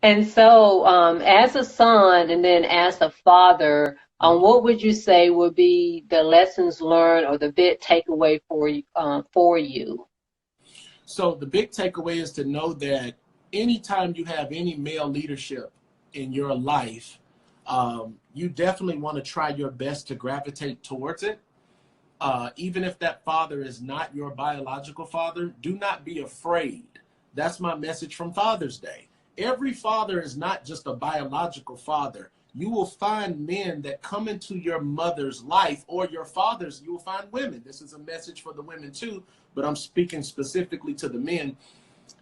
And so, as a son and then as a father, Mhm. what would you say would be the lessons learned or the big takeaway for you, for you? So the big takeaway is to know that anytime you have any male leadership in your life, you definitely want to try your best to gravitate towards it. Even if that father is not your biological father, do not be afraid. That's my message from Father's Day. Every father is not just a biological father. You will find men that come into your mother's life, or your fathers. You will find women. This is a message for the women too, but I'm speaking specifically to the men.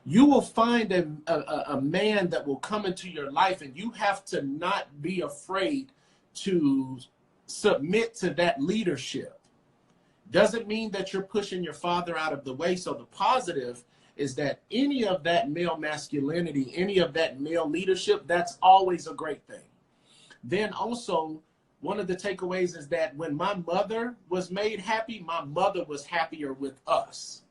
You will find a man that will come into your life, and you have to not be afraid to submit to that leadership. Doesn't mean that you're pushing your father out of the way. So the positive is that any of that male masculinity, any of that male leadership, that's always a great thing. Then also, one of the takeaways is that when my mother was made happy, my mother was happier with us.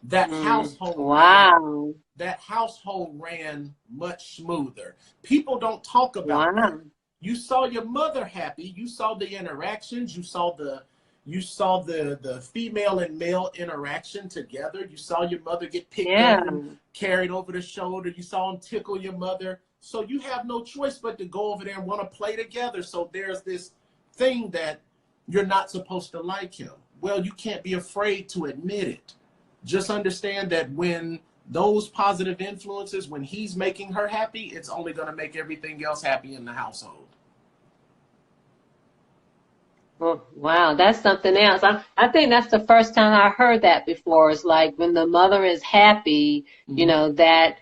That Mm, household ran wow, that household ran much smoother. People don't talk about that. wow, You saw your mother happy. You saw the interactions. You saw the female and male interaction together. You saw your mother get picked yeah. up and carried over the shoulder. You saw him tickle your mother. So you have no choice but to go over there and want to play together. So there's this thing that you're not supposed to like him. Well, you can't be afraid to admit it. Just understand that when those positive influences, when he's making her happy, it's only going to make everything else happy in the household. Oh, wow, that's something else. I think that's the first time I heard that before. It's like when the mother is happy, Mm-hmm. that,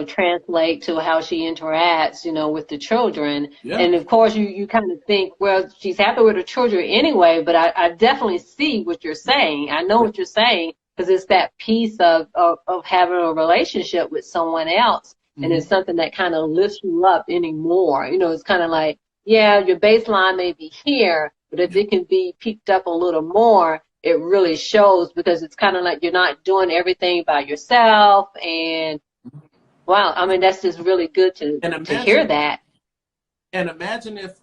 translate to how she interacts, with the children. Yeah. And of course, you kind of think, well, she's happy with her children anyway, but I definitely see what you're saying. I know Yeah. what you're saying because it's that piece of having a relationship with someone else. And Mm-hmm. it's something that kind of lifts you up anymore. It's kind of like, yeah, your baseline may be here, but if Yeah. it can be peaked up a little more, it really shows because it's kind of like you're not doing everything by yourself. And wow, I mean, that's just really good to And hear imagine that. and imagine if